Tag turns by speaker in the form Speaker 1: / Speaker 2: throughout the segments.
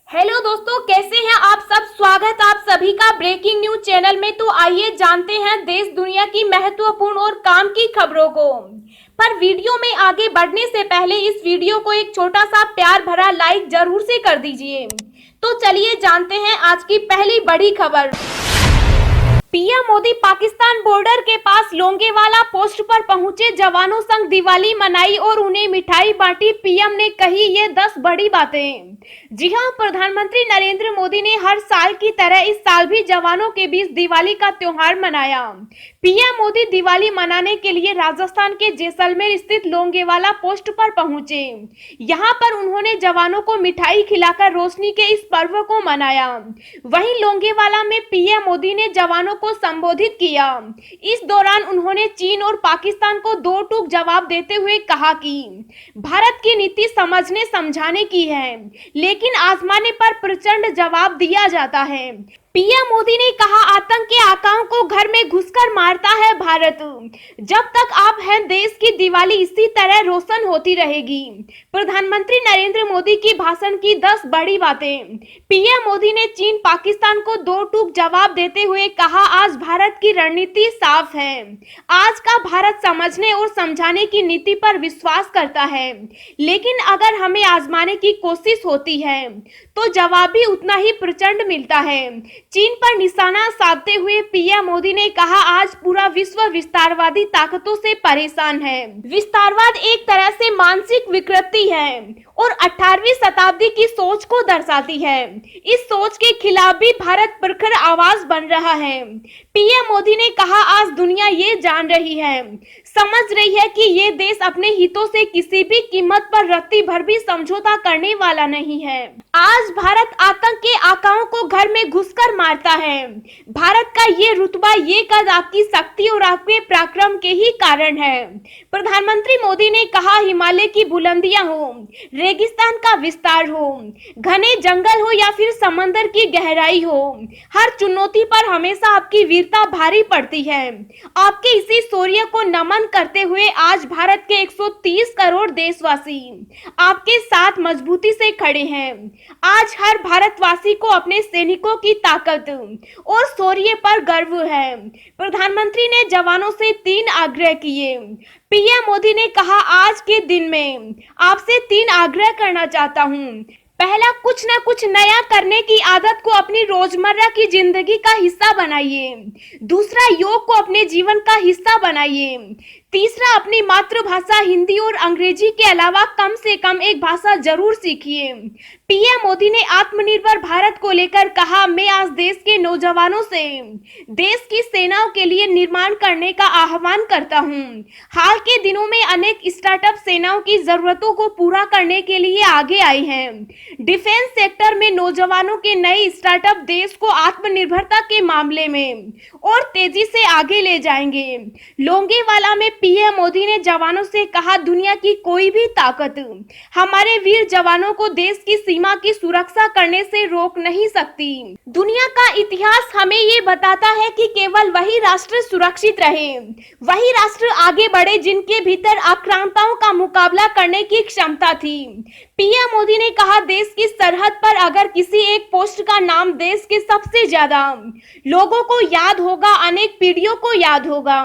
Speaker 1: Hello दोस्तों, कैसे हैं आप सब। स्वागत आप सभी का ब्रेकिंग न्यूज चैनल में। तो आइए जानते हैं देश दुनिया की महत्वपूर्ण और काम की खबरों को। पर वीडियो में आगे बढ़ने से पहले इस वीडियो को एक छोटा सा प्यार भरा लाइक जरूर से कर दीजिए। तो चलिए जानते हैं आज की पहली बड़ी खबर। पीएम मोदी पाकिस्तान बॉर्डर के पास लोंगेवाला पोस्ट पर पहुंचे, जवानों संग दिवाली मनाई और उन्हें मिठाई बांटी। पीएम ने कही ये 10 बड़ी बातें। जी हां, प्रधानमंत्री नरेंद्र मोदी ने हर साल की तरह इस साल भी जवानों के बीच दिवाली का त्योहार मनाया। पीएम मोदी दिवाली मनाने के लिए राजस्थान के जैसलमेर स्थित लोंगेवाला पोस्ट पर पहुंचे। यहां पर उन्होंने जवानों को मिठाई खिलाकर रोशनी के इस पर्व को मनाया। वहीं लोंगेवाला में पीएम मोदी ने जवानों को संबोधित किया। इस दौरान उन्होंने चीन और पाकिस्तान को दो टूक जवाब देते हुए कहा कि भारत की नीति समझने समझाने की है, लेकिन आजमाने पर प्रचंड जवाब दिया जाता है। पीएम मोदी ने कहा, आतंक के आकाओं को घर में घुसकर मारता है भारत। जब तक आप हैं, देश की दिवाली इसी तरह रोशन होती रहेगी। प्रधानमंत्री नरेंद्र मोदी की भाषण की 10 बड़ी बातें। पीएम मोदी ने चीन पाकिस्तान को दो टूक जवाब देते हुए कहा, आज भारत की रणनीति साफ है। आज का भारत समझने और समझाने की नीति पर विश्वास करता है, लेकिन अगर हमें आजमाने की कोशिश होती है तो जवाब भी उतना ही प्रचंड मिलता है। चीन पर निशाना साधते हुए पीएम मोदी ने कहा, आज पूरा विश्व विस्तारवादी ताकतों से परेशान है। विस्तारवाद एक तरह से मानसिक विकृति है और 18वीं शताब्दी की सोच को दर्शाती है। इस सोच के खिलाफ भी भारत प्रखर आवाज बन रहा है। पीएम मोदी ने कहा, आज दुनिया ये जान रही है, समझ रही है कि ये देश अपने हितों से किसी भी कीमत पर रत्ती भर भी समझौता करने वाला नहीं है। आज भारत आतंक के आकाओं को घर में घुसकर मारता है। भारत का ये रुतबा, ये कद आपकी शक्ति और आपके पराक्रम के ही कारण है। प्रधानमंत्री मोदी ने कहा, हिमालय की बुलंदियां हो, रेगिस्तान का विस्तार हो, घने जंगल हो या फिर समंदर की गहराई हो, हर चुनौती पर हमेशा आपकी वीरता भारी पड़ती है। आपके इसी शौर्य को नमन करते हुए आज भारत के 130 करोड़ देशवासी आपके साथ मजबूती से खड़े हैं। आज हर भारतवासी को अपने सैनिकों की ताकत और शौर्य पर गर्व है। प्रधानमंत्री ने जवानों से 3 आग्रह किए। पीएम मोदी ने कहा, आज के दिन में आपसे 3 आग्रह करना चाहता हूं। पहला, कुछ न कुछ नया करने की आदत को अपनी रोजमर्रा की जिंदगी का हिस्सा बनाइए। दूसरा, योग को अपने जीवन का हिस्सा बनाइए। तीसरा, अपनी मातृभाषा हिंदी और अंग्रेजी के अलावा कम से कम एक भाषा जरूर सीखिए। पीएम मोदी ने आत्मनिर्भर भारत को लेकर कहा, मैं आज देश के नौजवानों से देश की सेनाओं के लिए निर्माण करने का आह्वान करता हूं। हाल के दिनों में अनेक स्टार्टअप सेनाओं की जरूरतों को पूरा करने के लिए आगे आए हैं। डिफेंस सेक्टर में नौजवानों के नए स्टार्टअप देश को आत्मनिर्भरता के मामले में और तेजी से आगे ले जाएंगे। लोंगेवाला में पीएम मोदी ने जवानों से कहा, दुनिया की कोई भी ताकत हमारे वीर जवानों को देश की सीमा की सुरक्षा करने से रोक नहीं सकती। दुनिया का इतिहास हमें ये बताता है कि केवल वही राष्ट्र सुरक्षित रहे, वही राष्ट्र आगे बढ़े जिनके भीतर आक्रांताओं का मुकाबला करने की क्षमता थी। पीएम मोदी ने कहा, देश की सरहद पर अगर किसी एक पोस्ट का नाम देश के सबसे ज्यादा लोगों को याद होगा, अनेक पीढ़ियों को याद होगा,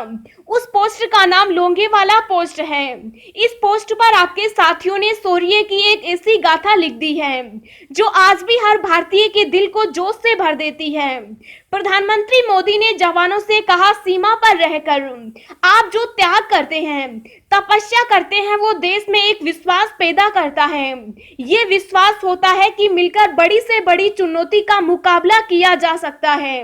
Speaker 1: उस पोस्ट का नाम लोंगेवाला पोस्ट है। इस पोस्ट पर आपके साथियों ने शौर्य की एक ऐसी गाथा लिख दी है जो आज भी हर भारतीय के दिल को जोश से भर देती है। प्रधानमंत्री मोदी ने जवानों से कहा, सीमा पर रहकर आप जो त्याग करते हैं, तपस्या करते हैं, वो देश में एक विश्वास पैदा करता है। ये विश्वास होता है कि मिलकर बड़ी से बड़ी चुनौती का मुकाबला किया जा सकता है।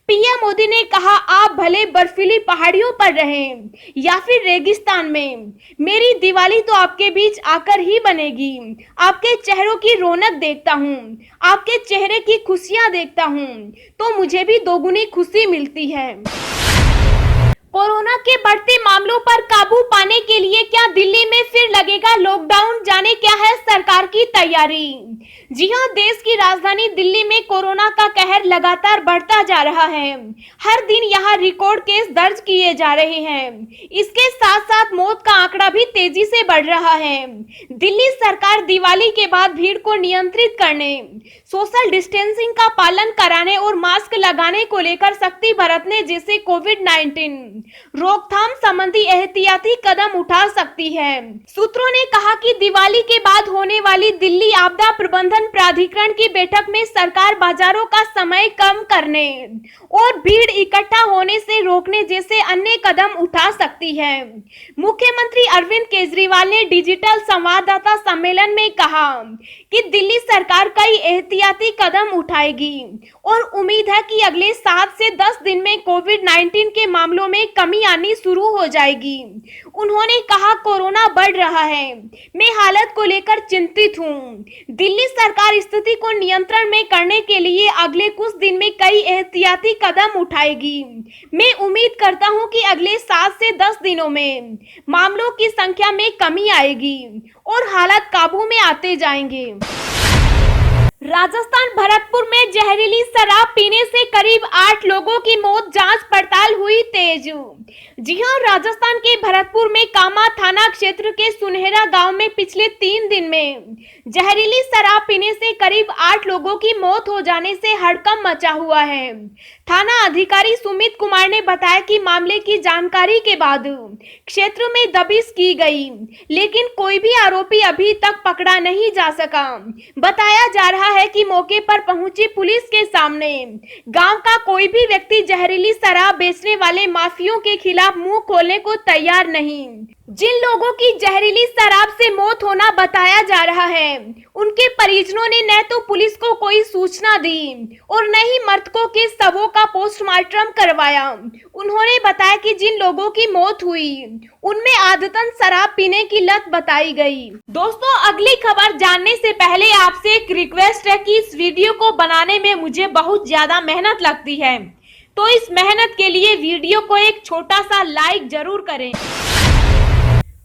Speaker 1: पीएम मोदी ने कहा, आप भले बर्फीली पहाड़ियों पर रहें या फिर रेगिस्तान में, मेरी दिवाली तो आपके बीच आकर ही बनेगी। आपके चेहरों की रौनक देखता हूँ, आपके चेहरे की खुशियां देखता हूँ, तो मुझे भी दोगुनी खुशी मिलती है। कोरोना के बढ़ते मामलों पर काबू पाने के लिए क्या दिल्ली में फिर लगेगा लॉकडाउन? जाने क्या है सरकार की तैयारी। जी हां, देश की राजधानी दिल्ली में कोरोना का कहर लगातार बढ़ता जा रहा है। हर दिन यहां रिकॉर्ड केस दर्ज किए जा रहे हैं। इसके साथ साथ मौत का आंकड़ा भी तेजी से बढ़ रहा है। दिल्ली सरकार दिवाली के बाद भीड़ को नियंत्रित करने, सोशल डिस्टेंसिंग का पालन कराने और मास्क लगाने को लेकर सख्ती बरतने जैसे कोविड-19 रोकथाम संबंधी एहतियाती कदम उठा सकती है। सूत्रों ने कहा कि दिवाली के बाद होने वाली दिल्ली आपदा प्रबंधन प्राधिकरण की बैठक में सरकार बाजारों का समय कम करने और भीड़ इकट्ठा होने से रोकने जैसे अन्य कदम उठा सकती है। मुख्यमंत्री अरविंद केजरीवाल ने डिजिटल संवाददाता सम्मेलन में कहा कि दिल्ली सरकार कई एहतियाती कदम उठाएगी और उम्मीद है कि अगले 7 से 10 दिन में कोविड-19 के मामलों में कमी आनी शुरू हो जाएगी। उन्होंने कहा, कोरोना बढ़ रहा है, मैं हालत को लेकर चिंतित हूँ। दिल्ली सरकार स्थिति को नियंत्रण में करने के लिए अगले कुछ दिन में कई एहतियाती कदम उठाएगी। मैं उम्मीद करता हूँ कि अगले 7 से 10 दिनों में मामलों की संख्या में कमी आएगी और हालात काबू में आते जाएंगे। राजस्थान भरतपुर में जहरीली शराब पीने से करीब 8 लोगों की मौत, जांच पड़ताल हुई तेज। जी हां, राजस्थान के भरतपुर में कामा थाना क्षेत्र के सुनहरा गांव में पिछले 3 दिन में जहरीली शराब पीने से करीब 8 लोगों की मौत हो जाने से हड़कंप मचा हुआ है। थाना अधिकारी सुमित कुमार ने बताया कि मामले की जानकारी के बाद क्षेत्र में दबिश की गई, लेकिन कोई भी आरोपी अभी तक पकड़ा नहीं जा सका। बताया जा रहा है कि मौके पर पहुंची पुलिस के सामने गांव का कोई भी व्यक्ति जहरीली शराब बेचने वाले माफियों के खिलाफ मुंह खोलने को तैयार नहीं। जिन लोगों की जहरीली शराब से मौत होना बताया जा रहा है, उनके परिजनों ने न तो पुलिस को कोई सूचना दी और न ही मृतकों के शवों का पोस्टमार्टम करवाया। उन्होंने बताया कि जिन लोगों की मौत हुई उनमें आदतन शराब पीने की लत बताई गई। दोस्तों, अगली खबर जानने से पहले आपसे एक रिक्वेस्ट है कि इस वीडियो को बनाने में मुझे बहुत ज्यादा मेहनत लगती है, तो इस मेहनत के लिए वीडियो को एक छोटा सा लाइक जरूर करें।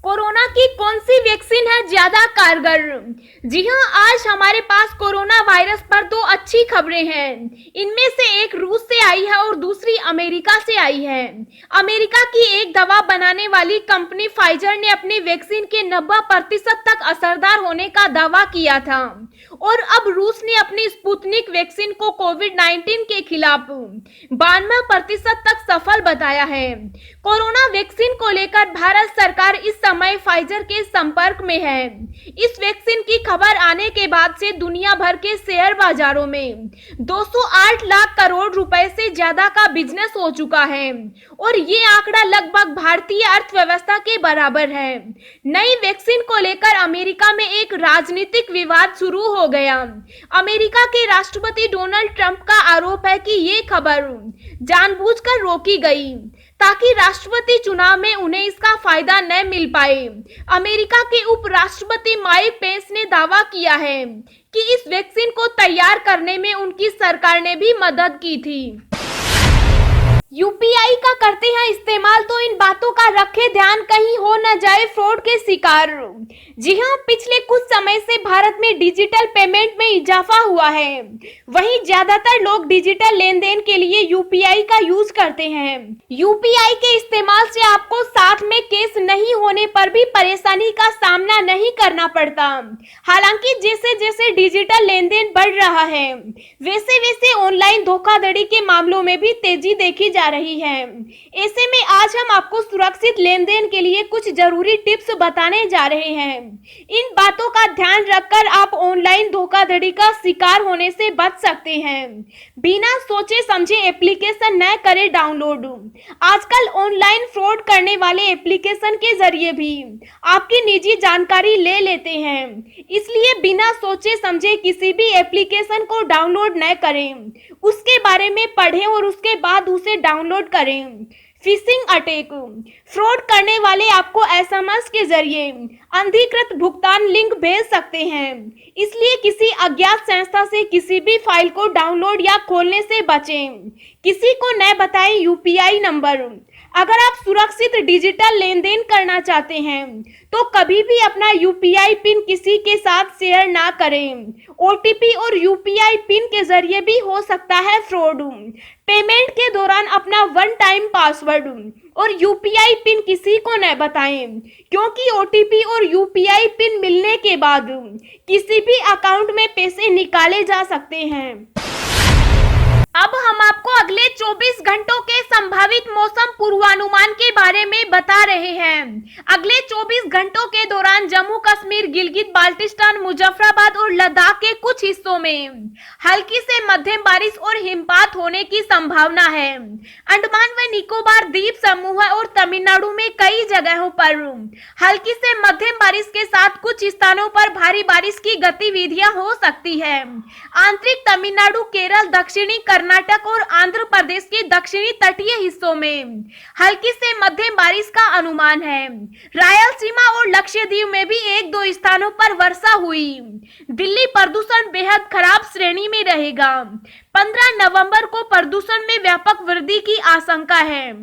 Speaker 1: कोरोना की कौन सी वैक्सीन है ज्यादा कारगर? जी हां, आज हमारे पास कोरोना वायरस पर 2 अच्छी खबरें हैं। इनमें से एक रूस से आई है और दूसरी अमेरिका से आई है। अमेरिका की एक दवा बनाने वाली कंपनी फाइजर ने अपनी वैक्सीन के 90% तक असरदार होने का दावा किया था और अब रूस ने अपनी स्पुतनिक वैक्सीन को कोविड-19 के खिलाफ 92% तक सफल बताया है। कोरोना वैक्सीन को लेकर भारत सरकार इस समय फाइजर के संपर्क में है। इस वैक्सीन की खबर आने के बाद से दुनिया भर के शेयर बाजारों में 208 लाख करोड़ रुपए से ज्यादा का बिजनेस हो चुका है और ये आंकड़ा लगभग भारतीय अर्थव्यवस्था के बराबर है। नई वैक्सीन को लेकर अमेरिका में एक राजनीतिक विवाद शुरू हो गया। अमेरिका के राष्ट्रपति डोनाल्ड ट्रंप का आरोप है कि ये खबर जानबूझकर रोकी गई ताकि राष्ट्रपति चुनाव में उन्हें इसका फायदा न मिल पाए। अमेरिका के उपराष्ट्रपति माइक पेंस ने दावा किया है कि इस वैक्सीन को तैयार करने में उनकी सरकार ने भी मदद की थी। यूपीआई का करते हैं इस्तेमाल तो इन बातों का रखें ध्यान, कहीं हो न जाए फ्रॉड के शिकार। जी हां, पिछले कुछ समय से भारत में डिजिटल पेमेंट में इजाफा हुआ है। वहीं ज्यादातर लोग डिजिटल लेन देन के लिए यूपीआई का यूज करते हैं। यूपीआई के इस्तेमाल से आपको साथ में कैश नहीं होने पर भी परेशानी का सामना नहीं करना पड़ता। हालांकि जैसे जैसे डिजिटल लेन देन बढ़ रहा है, वैसे वैसे ऑनलाइन धोखाधड़ी के मामलों में भी तेजी देखी जा रही है। ऐसे में आज हम आपको सुरक्षित लेन देन के लिए कुछ जरूरी टिप्स बताने जा रहे हैं। इन बातों का ध्यान रखकर आप ऑनलाइन धोखाधड़ी का शिकार होने से बच सकते हैं। बिना सोचे समझे एप्लीकेशन न करें डाउनलोड। आजकल ऑनलाइन फ्रॉड करने वाले एप्लीकेशन के जरिए भी आपकी निजी जानकारी ले लेते हैं, इसलिए बिना सोचे समझे किसी भी एप्लीकेशन को डाउनलोड न करें। उसके बारे में पढ़ें और उसके बाद उसे डाउनलोड करें। फिशिंग अटैक, फ्रॉड करने वाले आपको एसएमएस के जरिए अनधिकृत भुगतान लिंक भेज सकते हैं, इसलिए किसी अज्ञात संस्था से किसी भी फाइल को डाउनलोड या खोलने से बचें। किसी को न बताएं यूपीआई नंबर। अगर आप सुरक्षित डिजिटल लेन देन करना चाहते हैं तो कभी भी अपना यूपीआई पिन किसी के साथ शेयर ना करें। ओटीपी और यूपीआई पिन के जरिए भी हो सकता है फ्रॉड। पेमेंट के दौरान अपना वन टाइम पासवर्ड और यूपीआई पिन किसी को न बताएं, क्योंकि ओटीपी और यूपीआई पिन मिलने के बाद किसी भी अकाउंट में पैसे निकाले जा सकते हैं। अब हम आपको अगले 24 घंटों के संभावित मौसम पूर्वानुमान के बारे में बता रहे हैं। अगले 24 घंटों के दौरान जम्मू कश्मीर, गिलगित बाल्टिस्तान, मुजफ्फराबाद और लद्दाख के कुछ हिस्सों में हल्की से मध्यम बारिश और हिमपात होने की संभावना है। अंडमान व निकोबार द्वीप समूह और तमिलनाडु में कई जगहों पर हल्की से मध्यम बारिश के साथ कुछ स्थानों पर भारी बारिश की गतिविधियां हो सकती है। आंतरिक तमिलनाडु, केरल, दक्षिणी कर्नाटक और आंध्र प्रदेश के दक्षिणी तटीय हिस्सों में हल्की से मध्यम बारिश का अनुमान है। रायलसीमा और लक्षद्वीप में भी एक दो स्थानों पर वर्षा हुई। दिल्ली प्रदूषण बेहद खराब श्रेणी में रहेगा। 15 नवंबर को प्रदूषण में व्यापक वृद्धि की आशंका है।